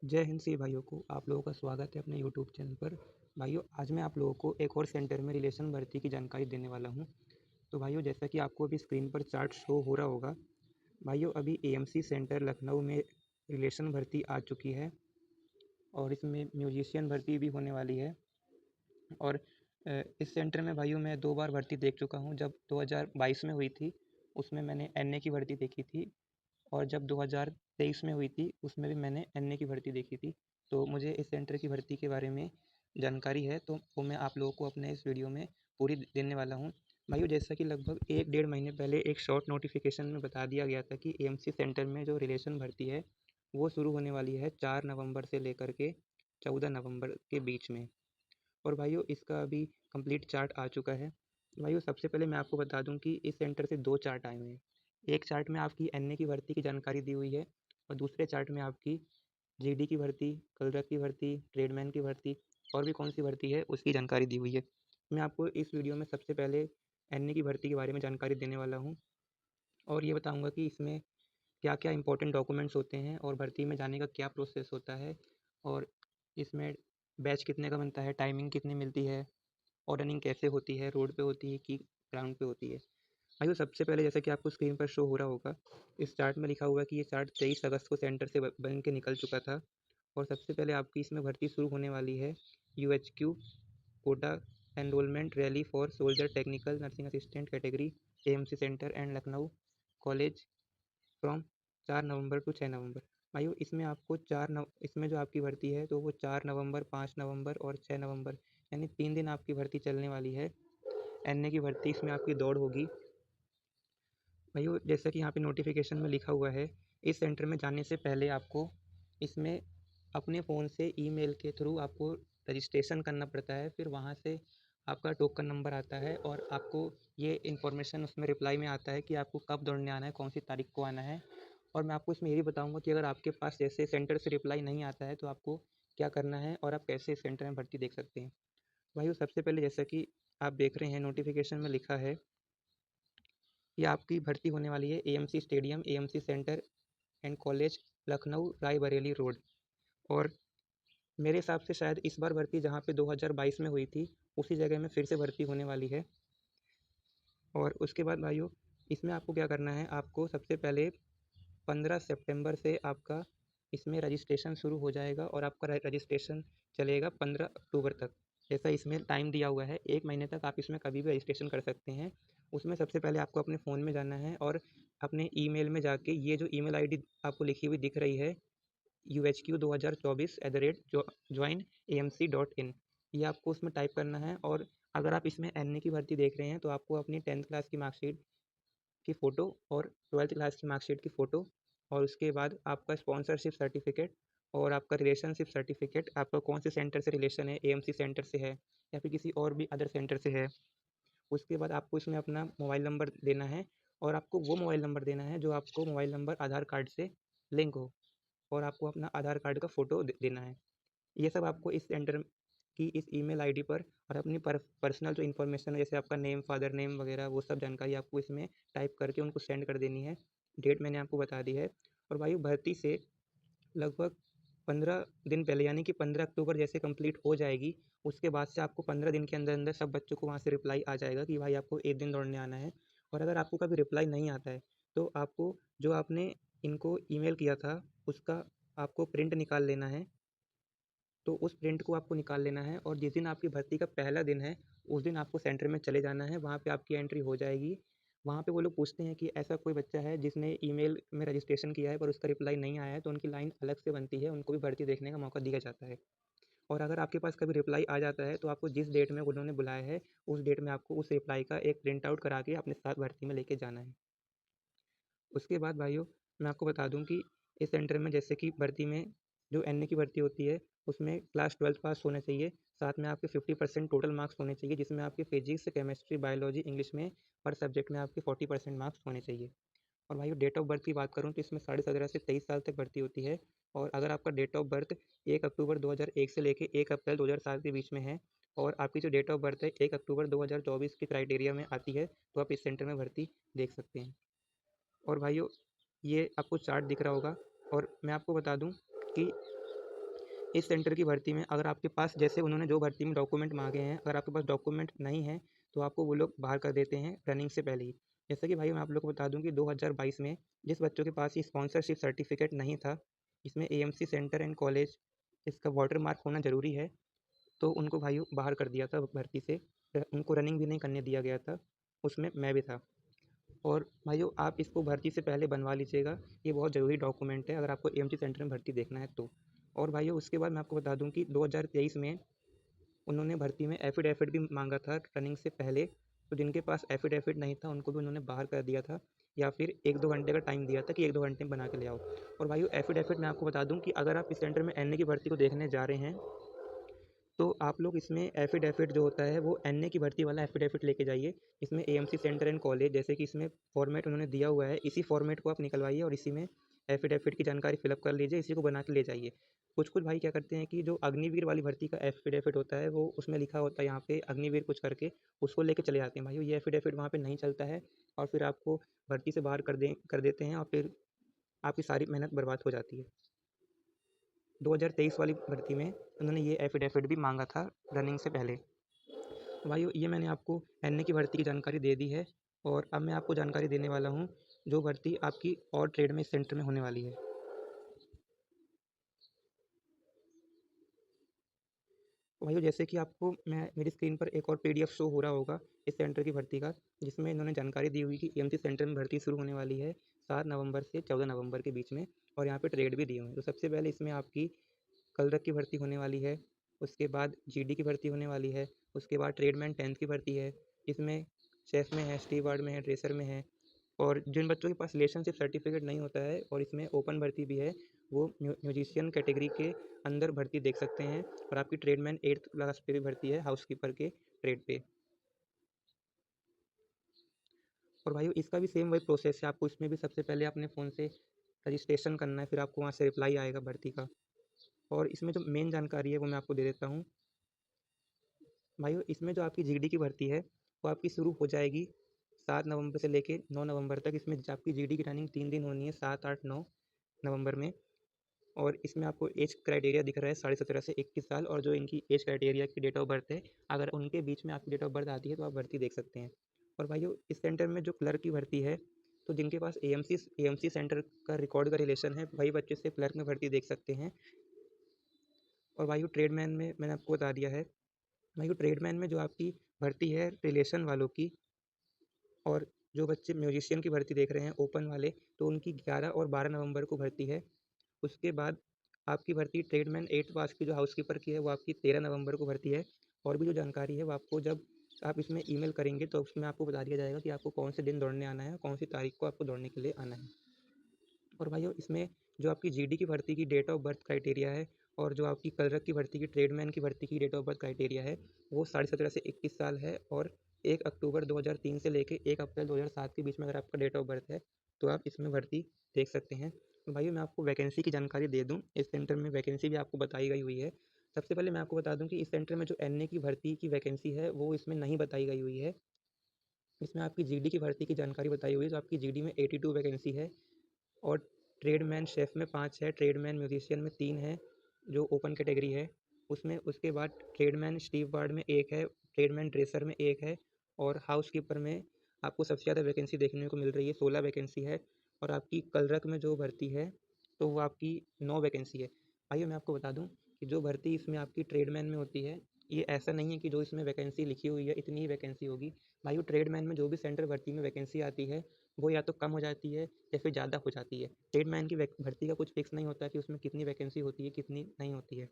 जय हिंद सभी भाइयों को आप लोगों का स्वागत है अपने यूट्यूब चैनल पर। भाइयों, आज मैं आप लोगों को एक और सेंटर में रिलेशन भर्ती की जानकारी देने वाला हूं। तो भाइयों, जैसा कि आपको अभी स्क्रीन पर चार्ट शो हो रहा होगा, भाइयों अभी एएमसी सेंटर लखनऊ में रिलेशन भर्ती आ चुकी है और इसमें म्यूजिशियन भर्ती भी होने वाली है। और इस सेंटर में भाइयों मैं 2 बार भर्ती देख चुका हूं। जब 2022 में हुई थी उसमें मैंने एनए की भर्ती देखी थी, और जब 2023 में हुई थी उसमें भी मैंने एनए की भर्ती देखी थी। तो मुझे इस सेंटर की भर्ती के बारे में जानकारी है, तो वो मैं आप लोगों को अपने इस वीडियो में पूरी देने वाला हूँ। भाइयों, जैसा कि लगभग 1 डेढ़ महीने पहले एक शॉर्ट नोटिफिकेशन में बता दिया गया था कि एएमसी सेंटर में जो रिलेशन भर्ती है वो शुरू होने वाली है 4 नवंबर से लेकर के 14 नवंबर के बीच में। और भाइयों, इसका अभी कंप्लीट चार्ट आ चुका है। भाइयों, सबसे पहले मैं आपको बता दूं कि इस सेंटर से 2 चार्ट आए हुए हैं। एक चार्ट में आपकी एनए की भर्ती की जानकारी दी हुई है, और दूसरे चार्ट में आपकी जीडी की भर्ती, क्लर्क की भर्ती, ट्रेडमैन की भर्ती और भी कौन सी भर्ती है उसकी जानकारी दी हुई है। मैं आपको इस वीडियो में सबसे पहले एनए की भर्ती के बारे में जानकारी देने वाला हूँ, और ये बताऊँगा कि इसमें क्या-क्या इंपॉर्टेंट डॉक्यूमेंट्स होते हैं और भर्ती में जाने का क्या प्रोसेस होता है, और इसमें बैच कितने का बनता है, टाइमिंग कितनी मिलती है, और रनिंग कैसे होती है, रोड पे होती है कि ग्राउंड पे होती है। भाइयों, सबसे पहले जैसा कि आपको स्क्रीन पर शो हो रहा होगा, इस चार्ट में लिखा हुआ है कि ये चार्ट 23 अगस्त को सेंटर से बन के निकल चुका था। और सबसे पहले आपकी इसमें भर्ती शुरू होने वाली है UHQ quota enrolment rally for soldier technical nursing assistant category AMC centre and Lucknow college from 4 November to 6 November. भाइयों, इसमें आपको इसमें जो आपकी भर्ती है तो वो 4 नवंबर, 5 नवंबर और 6 नवंबर, यानी 3 दिन आपकी भर्ती चलने वाली है। एनए की भर्ती इसमें आपकी दौड़ होगी। भाइयों, जैसा कि यहाँ पे नोटिफिकेशन में लिखा हुआ है, इस सेंटर में जाने से पहले आपको इसमें अपने फ़ोन से ईमेल के थ्रू आपको रजिस्ट्रेशन करना पड़ता है। फिर वहाँ से आपका टोकन नंबर आता है और आपको ये इन्फॉर्मेशन उसमें रिप्लाई में आता है कि आपको कब दौड़ने आना है, कौन सी तारीख को आना है। और मैं आपको इसमें ये भी बताऊँगा कि अगर आपके पास जैसे सेंटर से रिप्लाई नहीं आता है तो आपको क्या करना है और आप कैसे इस सेंटर में भर्ती देख सकते हैं। भाइयों, सबसे पहले जैसा कि आप देख रहे हैं नोटिफिकेशन में लिखा है, ये आपकी भर्ती होने वाली है AMC stadium, AMC centre and college, Lucknow Raebareli road. और मेरे हिसाब से शायद इस बार भर्ती जहाँ पे 2022 में हुई थी उसी जगह में फिर से भर्ती होने वाली है। और उसके बाद भाइयों, इसमें आपको क्या करना है, आपको सबसे पहले 15 सितंबर से आपका इसमें रजिस्ट्रेशन शुरू हो जाएगा और आपका रजिस्ट्रेशन चलेगा 15 अक्टूबर तक। जैसा इसमें टाइम दिया हुआ है, 1 महीने तक आप इसमें कभी भी रजिस्ट्रेशन कर सकते हैं। उसमें सबसे पहले आपको अपने फ़ोन में जाना है और अपने ईमेल में जाके ये जो ईमेल आईडी आपको लिखी हुई दिख रही है, UHQ2024@joinemc.in, ये आपको उसमें टाइप करना है। और अगर आप इसमें एनए की भर्ती देख रहे हैं तो आपको अपनी 10th क्लास की मार्कशीट की फ़ोटो और 12th क्लास की मार्कशीट की फ़ोटो, और उसके बाद आपका स्पॉन्सरशिप सर्टिफिकेट और आपका रिलेशनशिप सर्टिफिकेट, आपका कौन से सेंटर से रिलेशन है, एएमसी सेंटर से है या फिर किसी और भी अदर सेंटर से है। उसके बाद आपको इसमें अपना मोबाइल नंबर देना है, और आपको वो मोबाइल नंबर देना है जो आपको मोबाइल नंबर आधार कार्ड से लिंक हो, और आपको अपना आधार कार्ड का फ़ोटो देना है। ये सब आपको इस सेंटर की इस ईमेल आईडी पर, और अपनी पर्सनल जो इन्फॉर्मेशन है जैसे आपका नेम, फादर नेम वगैरह, वो सब जानकारी आपको इसमें टाइप करके उनको सेंड कर देनी है। डेट मैंने आपको बता दी है। और भाई, भर्ती से लगभग 15 दिन पहले यानी कि 15 अक्टूबर जैसे कंप्लीट हो जाएगी, उसके बाद से आपको 15 दिन के अंदर अंदर सब बच्चों को वहाँ से रिप्लाई आ जाएगा कि भाई आपको एक दिन दौड़ने आना है। और अगर आपको कभी रिप्लाई नहीं आता है तो आपको जो आपने इनको ईमेल किया था उसका आपको प्रिंट निकाल लेना है। तो उस प्रिंट को आपको निकाल लेना है, और जिस दिन आपकी भर्ती का पहला दिन है उस दिन आपको सेंटर में चले जाना है। वहाँ पे आपकी एंट्री हो जाएगी। वहाँ पे वो लोग पूछते हैं कि ऐसा कोई बच्चा है जिसने ईमेल में रजिस्ट्रेशन किया है पर उसका रिप्लाई नहीं आया है, तो उनकी लाइन अलग से बनती है, उनको भी भर्ती देखने का मौका दिया जाता है। और अगर आपके पास कभी रिप्लाई आ जाता है तो आपको जिस डेट में उन्होंने बुलाया है उस डेट में आपको उस रिप्लाई का एक प्रिंट आउट करा के अपने साथ भर्ती में लेके जाना है। उसके बाद भाइयों, मैं आपको बता दूं कि इस सेंटर में जैसे कि भर्ती में जो एनए की भर्ती होती है उसमें क्लास 12th पास होना चाहिए, साथ में आपके 50% टोटल मार्क्स होने चाहिए, जिसमें आपके फिजिक्स, केमिस्ट्री, बायोलॉजी, इंग्लिश में हर सब्जेक्ट में आपके 40% मार्क्स होने चाहिए। और भाई, डेट ऑफ बर्थ की बात करूँ तो इसमें 17.5 से 23 साल तक भर्ती होती है। और अगर आपका डेट ऑफ बर्थ 1 अक्टूबर 2001 से लेके 1 अप्रैल 2007 के बीच में है, और आपकी जो डेट ऑफ बर्थ है 1 अक्टूबर 2024 के क्राइटेरिया में आती है, तो आप इस सेंटर में भर्ती देख सकते हैं। और भाइयों, ये आपको चार्ट दिख रहा होगा, और मैं आपको बता दूं कि इस सेंटर की भर्ती में अगर आपके पास जैसे उन्होंने जो भर्ती में डॉक्यूमेंट मांगे हैं, अगर आपके पास डॉक्यूमेंट नहीं है तो आपको वो लोग बाहर कर देते हैं रनिंग से पहले ही। जैसे कि भाई मैं आप लोग को बता दूं कि 2022 में जिस बच्चों के पास ये स्पॉन्सरशिप सर्टिफिकेट नहीं था, इसमें एएमसी सेंटर एंड कॉलेज इसका वाटर मार्क होना ज़रूरी है, तो उनको भाइयों बाहर कर दिया था भर्ती से। उनको रनिंग भी नहीं करने दिया गया था, उसमें मैं भी था। और भाइयों आप इसको भर्ती से पहले बनवा लीजिएगा, ये बहुत ज़रूरी डॉक्यूमेंट है अगर आपको एएमसी सेंटर में भर्ती देखना है तो। और भाइयों उसके बाद मैं आपको बता दूं कि 2023 में उन्होंने भर्ती में एफिडेविट भी मांगा था रनिंग से पहले, तो जिनके पास एफिडेविट नहीं था उनको भी उन्होंने बाहर कर दिया था, या फिर 1-2 घंटे का टाइम दिया था कि 1-2 घंटे में बना के ले आओ। और भाइयों एफिडेविट मैं आपको बता दूं कि अगर आप इस सेंटर में एनए की भर्ती को देखने जा रहे हैं तो आप लोग इसमें एफिडेविट जो होता है वो एनए की भर्ती वाला एफिडेविट लेके जाइए। इसमें एएमसी सेंटर एंड कॉलेज जैसे कि इसमें फॉर्मेट उन्होंने दिया हुआ है, इसी फॉर्मेट को आप निकलवाइए और इसी में एफिडेविट की जानकारी फिलअप कर लीजिए, इसी को बना के ले जाइए। कुछ कुछ भाई क्या करते हैं कि जो अग्निवीर वाली भर्ती का एफिडेविट होता है वो उसमें लिखा होता है यहाँ पे अग्निवीर कुछ करके, उसको लेके चले जाते हैं। भाई ये एफिडेविट वहाँ पे नहीं चलता है और फिर आपको भर्ती से बाहर कर देते हैं और फिर आपकी सारी मेहनत बर्बाद हो जाती है। 2023 वाली भर्ती में उन्होंने ये एफिडेविट भी मांगा था रनिंग से पहले। भाइयों ये मैंने आपको एनए की भर्ती की जानकारी दे दी है, और अब मैं आपको जानकारी देने वाला हूँ जो भर्ती आपकी और ट्रेड में इस सेंटर में होने वाली है। भाइयों जैसे कि आपको मैं मेरी स्क्रीन पर एक और पीडीएफ शो हो रहा होगा इस सेंटर की भर्ती का, जिसमें इन्होंने जानकारी दी हुई कि एएमसी सेंटर में भर्ती शुरू होने वाली है 7 नवंबर से 14 नवंबर के बीच में, और यहाँ पे ट्रेड भी दिए हुए हैं। तो सबसे पहले इसमें आपकी कलरक की भर्ती होने वाली है, उसके बाद जीडी की भर्ती होने वाली है, उसके बाद ट्रेडमैन 10th की भर्ती है। इसमें शेफ़ में है, स्टीवार्ड में है, ड्रेसर में है। और जिन बच्चों के पास रिलेशनशिप सर्टिफिकेट नहीं होता है और इसमें ओपन भर्ती भी है, वो म्यूजिशियन कैटेगरी के अंदर भर्ती देख सकते हैं। और आपकी ट्रेडमैन 8th क्लास पे भी भर्ती है हाउसकीपर के ट्रेड पे। और भाई इसका भी सेम वही प्रोसेस है, आपको इसमें भी सबसे पहले अपने फ़ोन से रजिस्ट्रेशन करना है, फिर आपको वहाँ से रिप्लाई आएगा भर्ती का। और इसमें जो मेन जानकारी है वो मैं आपको दे देता हूँ। भाइयों इसमें जो आपकी जीडी की भर्ती है वो आपकी शुरू हो जाएगी 7 नवंबर से लेके 9 नवंबर तक। इसमें आपकी जीडी की रनिंग 3 दिन होनी है, 7, 8, 9 नवंबर में। और इसमें आपको एज क्राइटेरिया दिख रहा है 17.5 से 21 साल, और जो इनकी एज क्राइटेरिया की डेट ऑफ बर्थ है, अगर उनके बीच में आपकी डेट ऑफ बर्थ आती है तो आप भर्ती देख सकते हैं। और भाइयों इस सेंटर में जो क्लर्क की भर्ती है, तो जिनके पास एएमसी सेंटर का रिकॉर्ड का रिलेशन है वही बच्चे से क्लर्क में भर्ती देख सकते हैं। और भाइयों ट्रेडमैन में मैंने आपको बता दिया है। भाइयों ट्रेडमैन में जो आपकी भर्ती है रिलेशन वालों की, और जो बच्चे म्यूजिशियन की भर्ती देख रहे हैं ओपन वाले, तो उनकी 11 और 12 नवंबर को भर्ती है। उसके बाद आपकी भर्ती ट्रेडमैन 8 पास की जो हाउसकीपर की है वो आपकी 13 नवंबर को भर्ती है। और भी जो जानकारी है वो आपको जब आप इसमें ईमेल करेंगे तो उसमें आपको बता दिया जाएगा कि आपको कौन से दिन दौड़ने आना है, कौन सी तारीख को आपको दौड़ने के लिए आना है। और भाइयों इसमें जो आपकी जीडी की भर्ती की डेट ऑफ बर्थ क्राइटेरिया है, और जो आपकी कलरक की भर्ती की ट्रेडमैन की भर्ती की डेट ऑफ बर्थ क्राइटेरिया है, वो 17.5 से 21 साल है। और 1 अक्टूबर 2003 से लेके 1 अप्रैल 2007 के बीच में अगर आपका डेट ऑफ बर्थ है तो आप इसमें भर्ती देख सकते हैं। तो भाइयों मैं आपको वैकेंसी की जानकारी दे दूँ, इस सेंटर में वैकेंसी भी आपको बताई गई हुई है। सबसे पहले मैं आपको बता दूं कि इस सेंटर में जो एनए की भर्ती की वैकेंसी है वो इसमें नहीं बताई गई हुई है। इसमें आपकी जीडी की भर्ती की जानकारी बताई हुई है, तो आपकी जीडी में 82 वैकेंसी है। और ट्रेडमैन शेफ़ में 5 है, ट्रेडमैन म्यूजिशियन में 3 है जो ओपन कैटेगरी है उसमें। उसके बाद ट्रेडमैन स्टीववार्ड में 1 है, ट्रेडमैन ड्रेसर में 1 है, और हाउसकीपर में आपको सबसे ज़्यादा वैकेंसी देखने को मिल रही है, 16 वैकेंसी है। और आपकी कलरक में जो भर्ती है तो वो आपकी 9 वैकेंसी है। आइए मैं आपको बता दूं कि जो भर्ती इसमें आपकी ट्रेडमैन में होती है, ये ऐसा नहीं है कि जो इसमें वैकेंसी लिखी हुई है इतनी ही वैकेंसी होगी। भाइयों ट्रेडमैन में जो भी सेंटर भर्ती में वैकेंसी आती है वो या तो कम हो जाती है या फिर ज़्यादा हो जाती है। ट्रेडमैन की भर्ती का कुछ फिक्स नहीं होता कि उसमें कितनी वैकेंसी होती है कितनी नहीं होती है।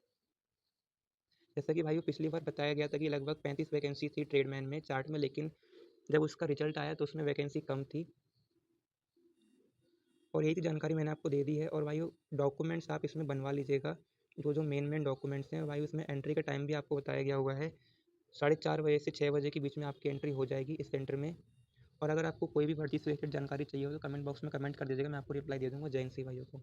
जैसा कि भाइयों पिछली बार बताया गया था कि लगभग 35 वैकेंसी थी ट्रेडमैन में चार्ट में, लेकिन जब उसका रिजल्ट आया तो उसमें वैकेंसी कम थी। और यही जानकारी मैंने आपको दे दी है। और भाइयों डॉक्यूमेंट्स आप इसमें बनवा लीजिएगा, जो जो मेन डॉक्यूमेंट्स हैं। भाई उसमें एंट्री का टाइम भी आपको बताया गया हुआ है, 4:30 बजे से 6 बजे के बीच में आपकी एंट्री हो जाएगी इस सेंटर में। और अगर आपको कोई भी भर्ती से रिलेटेड जानकारी चाहिए हो तो कमेंट बॉक्स में कमेंट कर दीजिएगा, मैं आपको रिप्लाई दे दूँगा। जय हिंद भाइयों को।